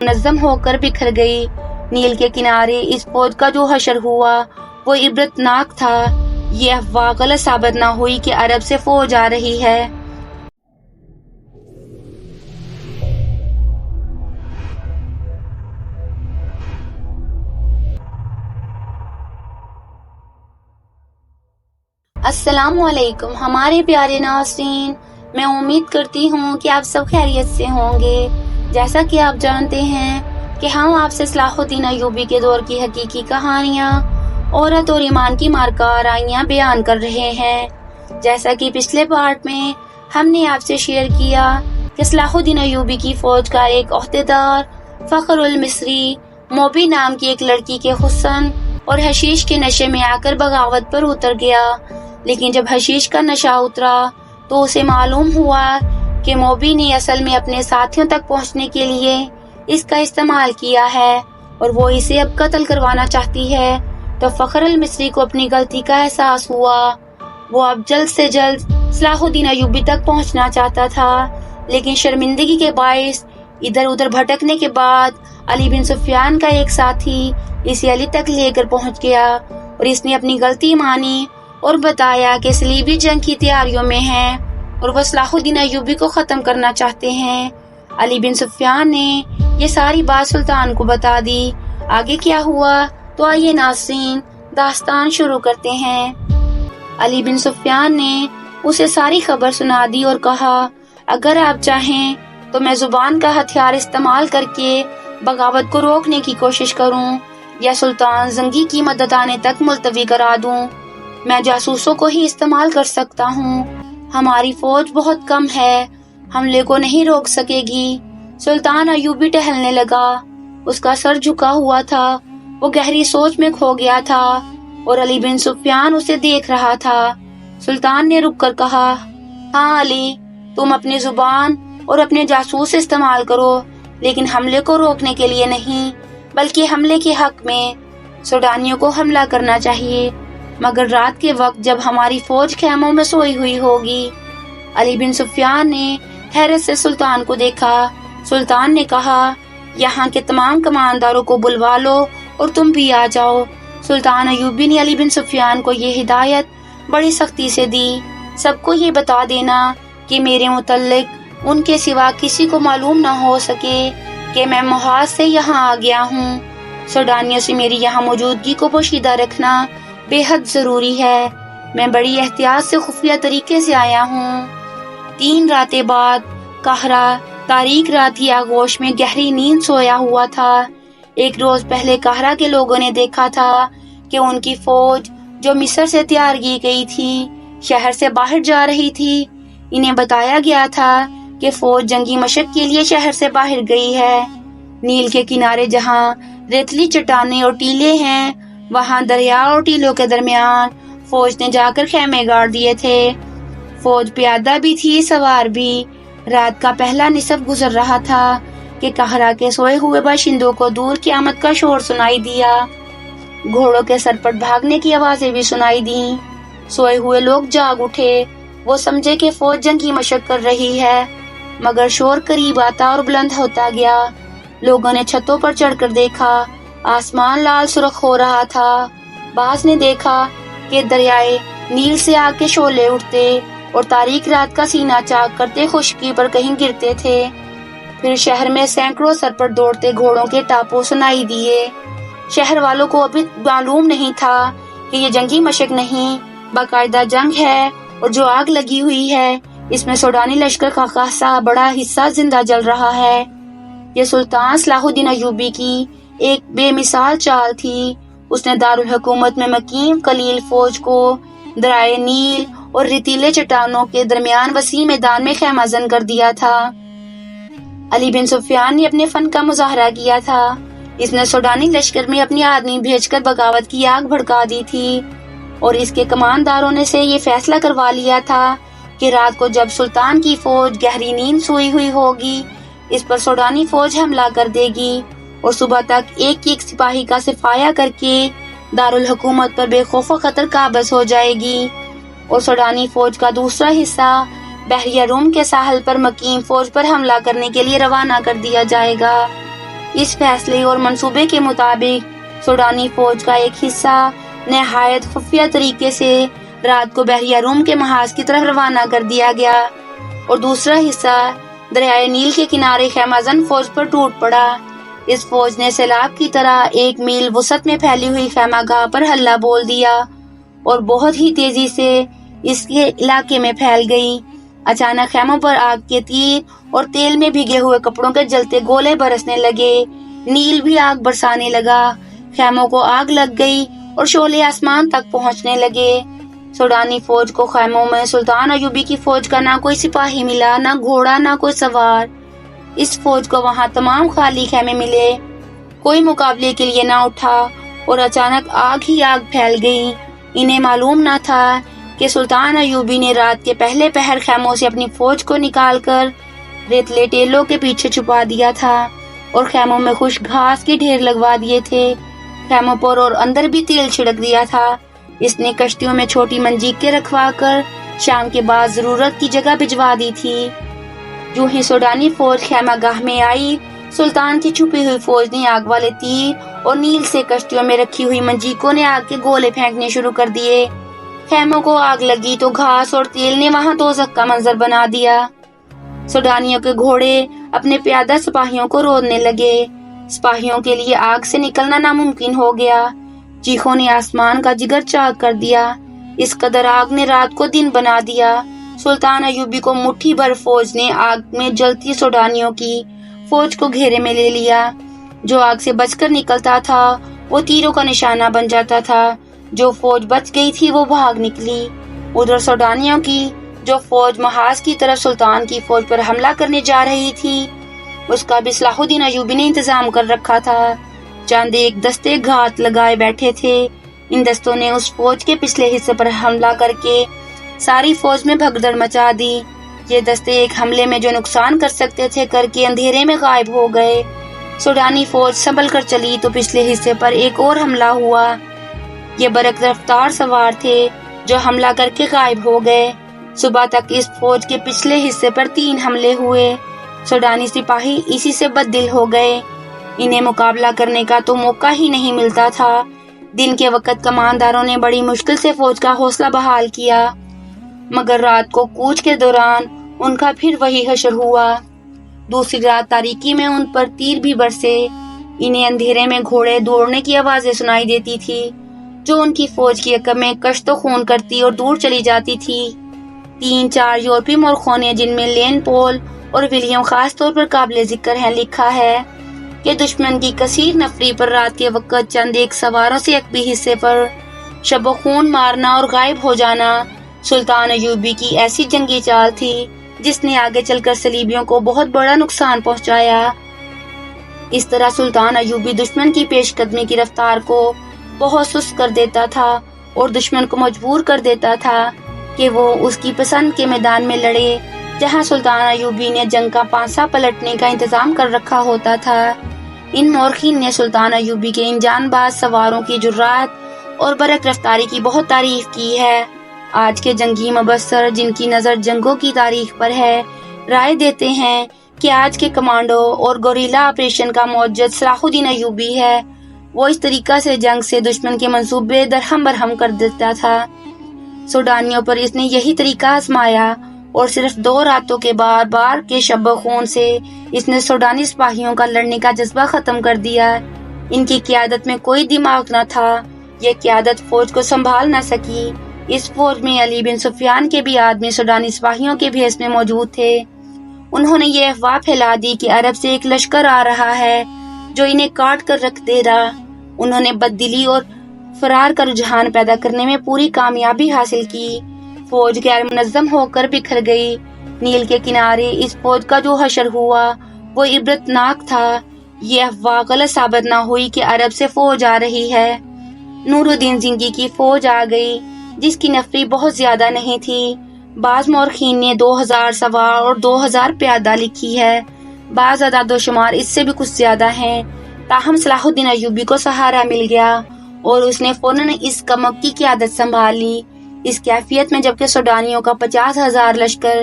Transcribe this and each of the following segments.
منظم ہو کر بکھر گئی۔ نیل کے کنارے اس فوج کا جو حشر ہوا وہ عبرتناک تھا۔ یہ افواہ غلط ثابت نہ ہوئی کہ عرب سے فوج آ رہی ہے۔ السلام علیکم ہمارے پیارے ناظرین، میں امید کرتی ہوں کہ آپ سب خیریت سے ہوں گے۔ جیسا کہ آپ جانتے ہیں کہ ہم آپ سے صلاح الدین ایوبی کے دور کی حقیقی کہانیاں، عورت اور ایمان کی مارکہ آرائیاں بیان کر رہے ہیں۔ جیسا کہ پچھلے پارٹ میں ہم نے آپ سے شیئر کیا کہ صلاح الدین ایوبی کی فوج کا ایک عہدیدار فخر المصری موبی نام کی ایک لڑکی کے حسن اور حشیش کے نشے میں آ کر بغاوت پر اتر گیا۔ لیکن جب حشیش کا نشہ اترا تو اسے معلوم ہوا کہ موبی نے اصل میں اپنے ساتھیوں تک پہنچنے کے لیے اس کا استعمال کیا ہے اور وہ اسے اب قتل کروانا چاہتی ہے۔ تو فخر المصری کو اپنی غلطی کا احساس ہوا۔ وہ اب جلد سے جلد صلاح الدین ایوبی تک پہنچنا چاہتا تھا، لیکن شرمندگی کے باعث ادھر ادھر بھٹکنے کے بعد علی بن سفیان کا ایک ساتھی اسے علی تک لے کر پہنچ گیا اور اس نے اپنی غلطی مانی اور بتایا کہ صلیبی جنگ کی تیاریوں میں ہیں اور وہ صلاح الدین ایوبی کو ختم کرنا چاہتے ہیں۔ علی بن سفیان نے یہ ساری بات سلطان کو بتا دی۔ آگے کیا ہوا تو آئیے ناظرین داستان شروع کرتے ہیں۔ علی بن سفیان نے اسے ساری خبر سنا دی اور کہا، اگر آپ چاہیں تو میں زبان کا ہتھیار استعمال کر کے بغاوت کو روکنے کی کوشش کروں یا سلطان زنگی کی مدد آنے تک ملتوی کرا دوں۔ میں جاسوسوں کو ہی استعمال کر سکتا ہوں۔ ہماری فوج بہت کم ہے، حملے کو نہیں روک سکے گی۔ سلطان ایوبی ٹہلنے لگا، اس کا سر جھکا ہوا تھا، وہ گہری سوچ میں کھو گیا تھا اور علی بن سفیان اسے دیکھ رہا تھا۔ سلطان نے رک کر کہا، ہاں علی، تم اپنی زبان اور اپنے جاسوس استعمال کرو، لیکن حملے کو روکنے کے لیے نہیں بلکہ حملے کے حق میں۔ سوڈانیوں کو حملہ کرنا چاہیے، مگر رات کے وقت جب ہماری فوج خیموں میں سوئی ہوئی ہوگی۔ علی بن سفیان نے حیرت سے سلطان کو دیکھا۔ سلطان نے کہا، یہاں کے تمام کمانداروں کو بلوا لو اور تم بھی آ جاؤ۔ سلطان ایوبی نے علی بن سفیان کو یہ ہدایت بڑی سختی سے دی، سب کو یہ بتا دینا کہ میرے متعلق ان کے سوا کسی کو معلوم نہ ہو سکے کہ میں محاذ سے یہاں آ گیا ہوں۔ سوڈانیوں سے میری یہاں موجودگی کو پوشیدہ رکھنا بے حد ضروری ہے۔ میں بڑی احتیاط سے خفیہ طریقے سے آیا ہوں۔ 3 راتیں بعد قاہرہ تاریک رات کی آغوش میں گہری نیند سویا ہوا تھا۔ ایک روز پہلے قاہرہ کے لوگوں نے دیکھا تھا کہ ان کی فوج جو مصر سے تیار کی گئی تھی شہر سے باہر جا رہی تھی۔ انہیں بتایا گیا تھا کہ فوج جنگی مشق کے لیے شہر سے باہر گئی ہے۔ نیل کے کنارے جہاں ریتلی چٹانیں اور ٹیلے ہیں، وہاں دریا اور ٹیلوں کے درمیان فوج نے جا کر خیمے گاڑ دیے تھے۔ فوج پیادہ بھی تھی، سوار بھی۔ رات کا پہلا نصف گزر رہا تھا کہ قاہرہ کے سوئے ہوئے باشندوں کو دور قیامت کا شور سنائی دیا۔ گھوڑوں کے سرپٹ بھاگنے کی آوازیں بھی سنائی دیں۔ سوئے ہوئے لوگ جاگ اٹھے، وہ سمجھے کہ فوج جنگی مشق کر رہی ہے، مگر شور قریب آتا اور بلند ہوتا گیا۔ لوگوں نے چھتوں پر چڑھ کر دیکھا، آسمان لال سرخ ہو رہا تھا۔ بعض نے دیکھا کہ دریائے نیل سے آگ کے شعلے اٹھتے اور تاریک رات کا سینہ چاک کرتے خشکی پر کہیں گرتے تھے۔ پھر شہر میں سینکڑوں سرپٹ دوڑتے گھوڑوں کے ٹاپو سنائی دیے۔ شہر والوں کو ابھی معلوم نہیں تھا کہ یہ جنگی مشق نہیں، باقاعدہ جنگ ہے، اور جو آگ لگی ہوئی ہے اس میں سوڈانی لشکر کا خاصا بڑا حصہ زندہ جل رہا ہے۔ یہ سلطان صلاح الدین ایوبی کی ایک بے مثال چال تھی۔ اس نے دارالحکومت میں مقیم قلیل فوج کو درائے نیل اور ریتیلے چٹانوں کے درمیان وسیع میدان میں خیمہ زن کر دیا تھا۔ علی بن سفیان نے اپنے فن کا مظاہرہ کیا تھا۔ اس نے سوڈانی لشکر میں اپنی آدمی بھیج کر بغاوت کی آگ بھڑکا دی تھی اور اس کے کمانداروں نے سے یہ فیصلہ کروا لیا تھا کہ رات کو جب سلطان کی فوج گہری نیند سوئی ہوئی ہوگی اس پر سوڈانی فوج حملہ کر دے گی اور صبح تک ایک ایک سپاہی کا صفایا کر کے دارالحکومت پر بے خوف و خطر قابض ہو جائے گی، اور سوڈانی فوج کا دوسرا حصہ بحریہ روم کے ساحل پر مقیم فوج پر حملہ کرنے کے لیے روانہ کر دیا جائے گا۔ اس فیصلے اور منصوبے کے مطابق سوڈانی فوج کا ایک حصہ نہایت خفیہ طریقے سے رات کو بحریہ روم کے محاذ کی طرف روانہ کر دیا گیا اور دوسرا حصہ دریائے نیل کے کنارے خیمہ زن فوج پر ٹوٹ پڑا۔ اس فوج نے سیلاب کی طرح 1 میل وسعت میں پھیلی ہوئی خیمہ گاہ پر حلہ بول دیا اور بہت ہی تیزی سے اس کے علاقے میں پھیل گئی۔ اچانک خیموں پر آگ کے تیر اور تیل میں بھیگے ہوئے کپڑوں کے جلتے گولے برسنے لگے۔ نیل بھی آگ برسانے لگا، خیموں کو آگ لگ گئی اور شعلے آسمان تک پہنچنے لگے۔ سوڈانی فوج کو خیموں میں سلطان ایوبی کی فوج کا نہ کوئی سپاہی ملا، نہ گھوڑا، نہ کوئی سوار۔ اس فوج کو وہاں تمام خالی خیمے ملے، کوئی مقابلے کے لیے نہ اٹھا اور اچانک آگ ہی آگ پھیل گئی۔ انہیں معلوم نہ تھا کہ سلطان ایوبی نے رات کے پہلے پہر خیموں سے اپنی فوج کو نکال کر ریتلے ٹیلوں کے پیچھے چھپا دیا تھا اور خیموں میں خشک گھاس کے ڈھیر لگوا دیے تھے۔ خیموں پر اور اندر بھی تیل چھڑک دیا تھا۔ اس نے کشتیوں میں چھوٹی منجیقیں رکھوا کر شام کے بعد ضرورت کی جگہ بھجوا دی تھی۔ جو ہی سوڈانی فوج خیمہ گاہ میں آئی، سلطان کی چھپی ہوئی فوج نے آگ والے تیر اور نیل سے کشتیوں میں رکھی ہوئی منجیقوں نے آگ کے گولے پھینکنے شروع کر دیے۔ خیموں کو آگ لگی تو گھاس اور تیل نے وہاں دوزخ کا منظر بنا دیا۔ سوڈانیوں کے گھوڑے اپنے پیادہ سپاہیوں کو رودنے لگے۔ سپاہیوں کے لیے آگ سے نکلنا ناممکن ہو گیا۔ چیخوں نے آسمان کا جگر چاک کر دیا۔ اس قدر آگ نے رات کو دن بنا دیا۔ سلطان ایوبی کو مٹھی بھر فوج نے آگ میں جلتی سوڈانیوں کی فوج کو گھیرے میں لے لیا۔ جو آگ سے بچ کر نکلتا تھا وہ تیروں کا نشانہ بن جاتا تھا، جو فوج بچ گئی تھی وہ بھاگ نکلی۔ ادھر سوڈانیوں کی جو فوج محاذ کی طرف سلطان کی فوج پر حملہ کرنے جا رہی تھی، اس کا بھی صلاح الدین ایوبی نے انتظام کر رکھا تھا۔ چند ایک دستے گھات لگائے بیٹھے تھے۔ ان دستوں نے اس فوج کے پچھلے حصے پر حملہ کر کے ساری فوج میں بھگدڑ مچا دی۔ یہ دستے ایک حملے میں جو نقصان کر سکتے تھے کر کے اندھیرے میں غائب ہو گئے۔ سوڈانی فوج سنبھل کر چلی تو پچھلے حصے پر ایک اور حملہ ہوا۔ یہ برق رفتار سوار تھے جو حملہ کر کے غائب ہو گئے۔ صبح تک اس فوج کے پچھلے حصے پر 3 حملے ہوئے۔ سوڈانی سپاہی اسی سے بد دل ہو گئے۔ انہیں مقابلہ کرنے کا تو موقع ہی نہیں ملتا تھا۔ دن کے وقت کمانداروں نے بڑی مشکل سے فوج کا حوصلہ بحال کیا، مگر رات کو کوچ کے دوران ان کا پھر وہی حشر ہوا۔ دوسری رات تاریکی میں ان پر تیر بھی برسے۔ انہیں اندھیرے میں گھوڑے دوڑنے کی آوازیں سنائی دیتی تھی جو ان کی فوج کی عقب میں کشت و خون کرتی اور دور چلی جاتی تھی۔ 3-4 یورپی مورخوں نے، جن میں لین پول اور ولیم خاص طور پر قابل ذکر ہیں، لکھا ہے کہ دشمن کی کثیر نفری پر رات کے وقت چند ایک سواروں سے عقبی حصے پر شب و خون مارنا اور غائب ہو جانا سلطان ایوبی کی ایسی جنگی چال تھی جس نے آگے چل کر صلیبیوں کو بہت بڑا نقصان پہنچایا۔ اس طرح سلطان ایوبی دشمن کی پیش قدمی کی رفتار کو بہت سست کر دیتا تھا اور دشمن کو مجبور کر دیتا تھا کہ وہ اس کی پسند کے میدان میں لڑے جہاں سلطان ایوبی نے جنگ کا پانسا پلٹنے کا انتظام کر رکھا ہوتا تھا۔ ان مورخین نے سلطان ایوبی کے ان جان باز سواروں کی جرات اور برق رفتاری کی بہت تعریف کی ہے۔ آج کے جنگی مبصر، جن کی نظر جنگوں کی تاریخ پر ہے، رائے دیتے ہیں کہ آج کے کمانڈو اور گوریلا آپریشن کا موجد صلاح الدین ایوبی ہے۔ وہ اس طریقہ سے جنگ سے دشمن کے منصوبے درہم برہم کر دیتا تھا۔ سوڈانیوں پر اس نے یہی طریقہ آزمایا اور صرف 2 راتوں کے بار کے شب خون سے اس نے سوڈانی سپاہیوں کا لڑنے کا جذبہ ختم کر دیا۔ ان کی قیادت میں کوئی دماغ نہ تھا، یہ قیادت فوج کو سنبھال نہ سکی۔ اس فوج میں علی بن سفیان کے بھی آدمی سوڈانی سپاہیوں کے بھیس میں موجود تھے۔ انہوں نے یہ افواہ پھیلا دی کہ عرب سے ایک لشکر آ رہا ہے جو انہیں کاٹ کر رکھ دے گا۔ انہوں نے بددلی اور فرار کا رجحان پیدا کرنے میں پوری کامیابی حاصل کی۔ فوج غیر منظم ہو کر بکھر گئی۔ نیل کے کنارے اس فوج کا جو حشر ہوا وہ عبرت ناک تھا۔ یہ افواہ غلط ثابت نہ ہوئی کہ عرب سے فوج آ رہی ہے۔ نور الدین زنگی کی فوج آ گئی جس کی نفری بہت زیادہ نہیں تھی۔ بعض مورخین نے 2000 سوار اور 2000 پیادہ لکھی ہے، بعض اعداد و شمار اس سے بھی کچھ زیادہ ہیں۔ تاہم صلاح الدین ایوبی کو سہارا مل گیا اور اس نے فوراً اس کمک کی قیادت سنبھال لی۔ اس کیفیت میں جبکہ سوڈانیوں کا 50,000 لشکر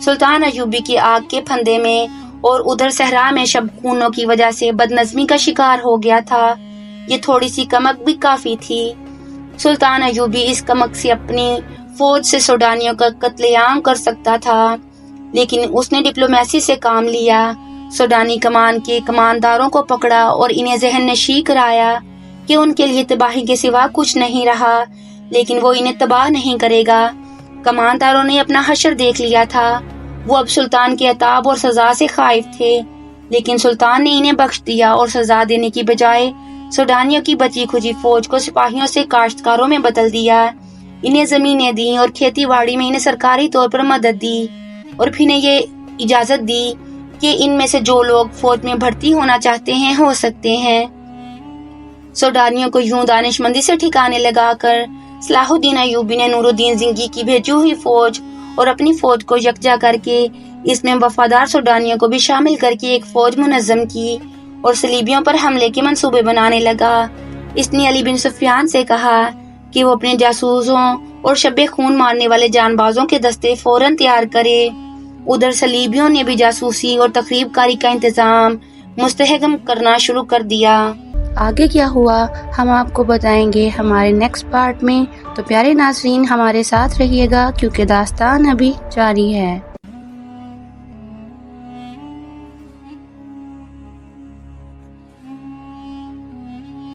سلطان ایوبی کی آگ کے پھندے میں اور ادھر صحرا میں شب خونوں کی وجہ سے بدنظمی کا شکار ہو گیا تھا۔ یہ تھوڑی سی کمک بھی کافی تھی۔ سلطان ایوبی اس کمک سے اپنی فوج سے سوڈانیوں کا قتل عام کر سکتا تھا، لیکن اس نے ڈپلومیسی سے کام لیا۔ سوڈانی کمان کے کمانداروں کو پکڑا اور انہیں ذہن نشیں کرایا کہ ان کے لیے تباہی کے سوا کچھ نہیں رہا، لیکن وہ انہیں تباہ نہیں کرے گا۔ کمانداروں نے اپنا حشر دیکھ لیا تھا، وہ اب سلطان کے عتاب اور سزا سے خائف تھے، لیکن سلطان نے انہیں بخش دیا اور سزا دینے کی بجائے سوڈانیوں کی بچی کھچی فوج کو سپاہیوں سے کاشتکاروں میں بدل دیا۔ انہیں زمینیں دیں اور کھیتی باڑی میں انہیں سرکاری طور پر مدد دی، اور پھر انہیں یہ اجازت دی کہ ان میں سے جو لوگ فوج میں بھرتی ہونا چاہتے ہیں ہو سکتے ہیں۔ سوڈانیوں کو یوں دانش مندی سے ٹھکانے لگا کر صلاح الدین ایوبی نے نور الدین زنگی کی بھیجی ہوئی فوج اور اپنی فوج کو یکجا کر کے اس میں وفادار سوڈانیوں کو بھی شامل کر کے ایک فوج منظم کی اور صلیبیوں پر حملے کے منصوبے بنانے لگا۔ اس نے علی بن سفیان سے کہا کہ وہ اپنے جاسوسوں اور شب خون مارنے والے جان بازوں کے دستے فوراً تیار کرے۔ ادھر صلیبیوں نے بھی جاسوسی اور تخریب کاری کا انتظام مستحکم کرنا شروع کر دیا۔ آگے کیا ہوا ہم آپ کو بتائیں گے ہمارے نیکسٹ پارٹ میں، تو پیارے ناظرین ہمارے ساتھ رہیے گا کیونکہ داستان ابھی جاری ہے۔